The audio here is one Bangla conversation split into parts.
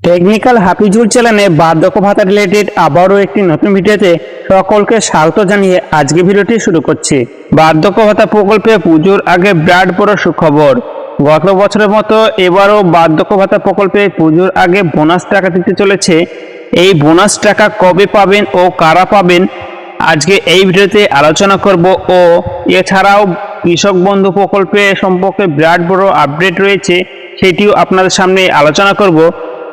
টেকনিক্যাল হাফিজুল চ্যানেলে বার্ধক্য ভাতা রিলেটেড আবারও একটি নতুন ভিডিওতে সকলকে স্বাগত জানিয়ে আজকে ভিডিওটি শুরু করছি। বার্ধক্য ভাতা প্রকল্পে পুজোর আগে বিরাট বড় সুখবর। গত বছরের মতো এবারও বার্ধক্য ভাতা প্রকল্পে পুজোর আগে বোনাস টাকা দিতে চলেছে। এই বোনাস টাকা কবে পাবেন ও কারা পাবেন আজকে এই ভিডিওতে আলোচনা করব। ও এছাড়াও কৃষক বন্ধু প্রকল্পে সম্পর্কে বিরাট বড় আপডেট রয়েছে, সেটিও আপনাদের সামনে আলোচনা করব।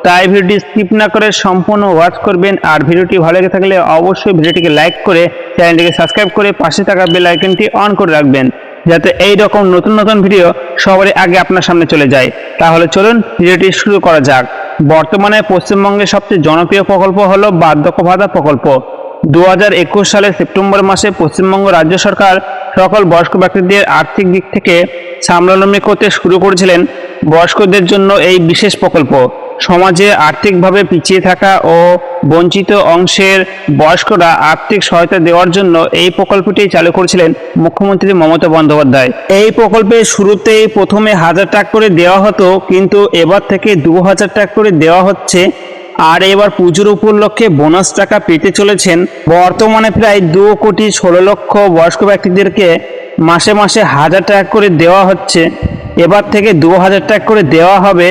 তাই ভিডিওটি স্কিপ না করে সম্পূর্ণ ওয়াচ করবেন। আর ভিডিওটি ভালো লেগে থাকলে অবশ্যই ভিডিওটিকে লাইক করে চ্যানেলটিকে সাবস্ক্রাইব করে পাশে থাকা বেল আইকনটি অন করে রাখবেন, যাতে এই রকম নতুন নতুন ভিডিও সবার আগে আপনার সামনে চলে যায়। তাহলে চলুন ভিডিওটি শুরু করা যাক। বর্তমানে পশ্চিমবঙ্গের সবচেয়ে জনপ্রিয় প্রকল্প হলো বার্ধক্য ভাতা প্রকল্প। 2021 সালের সেপ্টেম্বর মাসে পশ্চিমবঙ্গ রাজ্য সরকার সকল বয়স্ক ব্যক্তিদের আর্থিক দিক থেকে স্বাবলম্বী করতে শুরু করেছিলেন। বয়স্কদের জন্য এই বিশেষ প্রকল্প সমাজে আর্থিকভাবে পিছিয়ে থাকা ও বঞ্চিত অংশের বয়স্করা আর্থিক সহায়তা দেওয়ার জন্য এই প্রকল্পটি চালু করেছিলেন মুখ্যমন্ত্রী মমতা বন্দ্যোপাধ্যায়। এই প্রকল্পের শুরুতেই প্রথমে 1000 টাকা করে দেওয়া হতো, কিন্তু এবার থেকে 2000 টাকা করে দেওয়া হচ্ছে। আর এবার পুজোর উপলক্ষে বোনাস টাকা পেতে চলেছেন। বর্তমানে প্রায় 2,16,00,000 বয়স্ক ব্যক্তিদেরকে মাসে মাসে 1000 টাকা করে দেওয়া হচ্ছে। এবার থেকে 2000 টাকা করে দেওয়া হবে।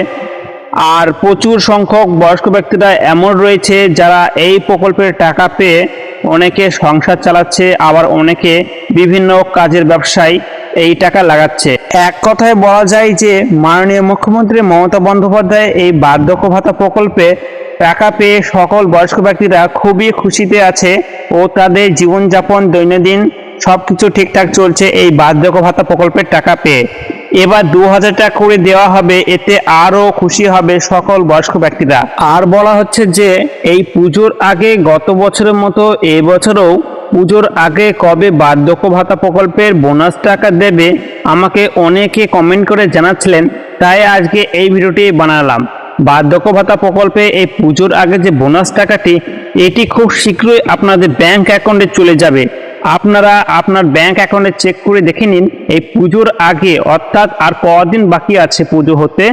আর প্রচুর সংখ্যক বয়স্ক ব্যক্তিরা এমন রয়েছে যারা এই প্রকল্পের টাকা পেয়ে অনেকে সংসার চালাচ্ছে, আবার অনেকে বিভিন্ন কাজের ব্যবসায় এই টাকা লাগাচ্ছে। এক কথায় বলা যায় যে মাননীয় মুখ্যমন্ত্রী মমতা বন্দ্যোপাধ্যায় এই বার্ধক্য ভাতা প্রকল্পে টাকা পেয়ে সকল বয়স্ক ব্যক্তিরা খুবই খুশিতে আছে ও তাদের জীবনযাপন দৈনন্দিন সবকিছু ঠিকঠাক চলছে এই বার্ধক্য ভাতা প্রকল্পের টাকা পেয়ে। এবার 2000 টাকা করে দেওয়া হবে, এতে আরও খুশি হবে সকল বয়স্ক ব্যক্তিরা। আর বলা হচ্ছে যে এই পুজোর আগে গত বছরের মতো এবছরও পুজোর আগে কবে বার্ধক্য ভাতা প্রকল্পের বোনাস টাকা দেবে আমাকে অনেকে কমেন্ট করে জানাচ্ছিলেন, তাই আজকে এই ভিডিওটি বানালাম। বার্ধক্য ভাতা প্রকল্পে এই পুজোর আগে যে বোনাস টাকাটি, এটি খুব শীঘ্রই আপনাদের ব্যাংক অ্যাকাউন্টে চলে যাবে। আপনারা আপনার ব্যাংক অ্যাকাউন্টে চেক করে দেখে নিন এই পুজোর আগে, অর্থাৎ আর কদিন বাকি আছে পুজো হতে,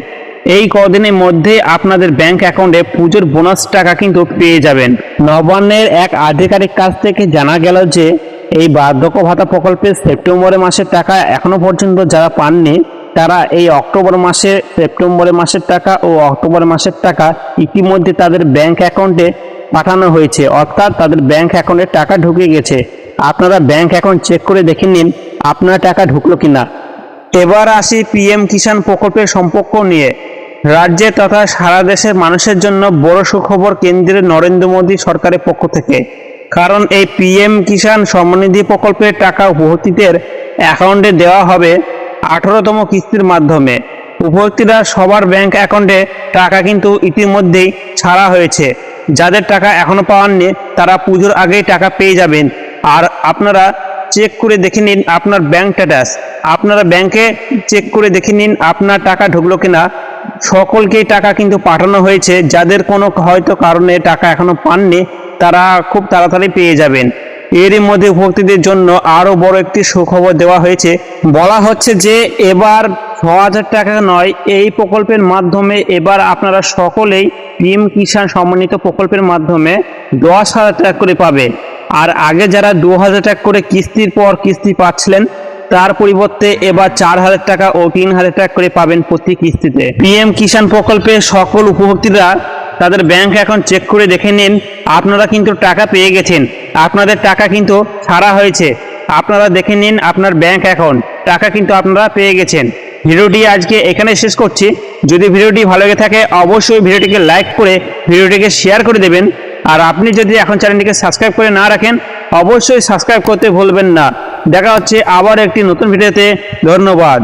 এই কদিনের মধ্যে আপনাদের ব্যাংক অ্যাকাউন্টে পুজোর বোনাস টাকা কিন্তু পেয়ে যাবেন। নবান্নের এক আধিকারিক কাছ থেকে জানা গেল যে এই বার্ধক্য ভাতা প্রকল্পের সেপ্টেম্বর মাসের টাকা এখনো পর্যন্ত যারা পাননি, তারা এই অক্টোবর মাসে সেপ্টেম্বর মাসের টাকা ও অক্টোবর মাসের টাকা ইতিমধ্যে তাদের ব্যাংক অ্যাকাউন্টে পাঠানো হয়েছে, অর্থাৎ তাদের ব্যাংক অ্যাকাউন্টে টাকা ঢুকে গেছে। আপনারা ব্যাংক অ্যাকাউন্ট চেক করে দেখে নিন আপনার টাকা ঢুকলো কিনা। এবার আসি পিএম কিষাণ প্রকল্পের সম্পর্ক নিয়ে। রাজ্যে তথা সারা দেশের মানুষের জন্য বড় সুখবর কেন্দ্রের নরেন্দ্র মোদী সরকারের পক্ষ থেকে। কারণ এই পিএম কিষাণ সম্মাননিধি প্রকল্পের টাকা উপভোক্তাদের অ্যাকাউন্টে দেওয়া হবে 18তম কিস্তির মাধ্যমে। উপভোক্তারা সবার ব্যাংক অ্যাকাউন্টে টাকা কিন্তু ইতিমধ্যেই ছাড়া হয়েছে। যাদের টাকা এখনো পাওয়াননি তারা পুজোর আগেই টাকা পেয়ে যাবেন। আর আপনারা চেক করে দেখে নিন আপনার ব্যাংক স্ট্যাটাস, আপনারা ব্যাংকে চেক করে দেখে নিন আপনার টাকা ঢুকলো কিনা। সকলকেই টাকা কিন্তু পাঠানো হয়েছে। যাদের কোনো হয়তো কারণে টাকা এখনো পাননি তারা খুব তাড়াতাড়ি পেয়ে যাবেন। এরই মধ্যে উপভোক্তাদের জন্য আরও বড় একটি সুখবর দেওয়া হয়েছে। বলা হচ্ছে যে এবার 6000 টাকা নয়, এই প্রকল্পের মাধ্যমে এবার আপনারা সকলেই পিএম কিষাণ সম্মানিত প্রকল্পের মাধ্যমে 10,000 টাকা করে পাবে। আর আগে যারা 2000 টাকা করে কিস্তির পর কিস্তি পাচ্ছিলেন, তার পরিবর্তে এবার 4000 টাকা ও 3000 টাকা করে পাবেন প্রতি কিস্তিতে। পিএম কিষাণ প্রকল্পে সকল উপভোক্তারা তাদের ব্যাংক অ্যাকাউন্ট চেক করে দেখে নিন আপনারা কিন্তু টাকা পেয়ে গেছেন, আপনাদের টাকা কিন্তু ছাড়া হয়েছে। আপনারা দেখে নিন আপনার ব্যাংক অ্যাকাউন্ট, টাকা কিন্তু আপনারা পেয়ে গেছেন। ভিডিওটি আজকে এখানে শেষ করছি। যদি ভিডিওটি ভালো লেগে থাকে অবশ্যই ভিডিওটিকে লাইক করে ভিডিওটিকে শেয়ার করে দেবেন। আর আপনি যদি এখন চ্যানেলটিকে সাবস্ক্রাইব করে না রাখেন অবশ্যই সাবস্ক্রাইব করতে ভুলবেন না। দেখা হচ্ছে আবার একটি নতুন ভিডিওতে। ধন্যবাদ।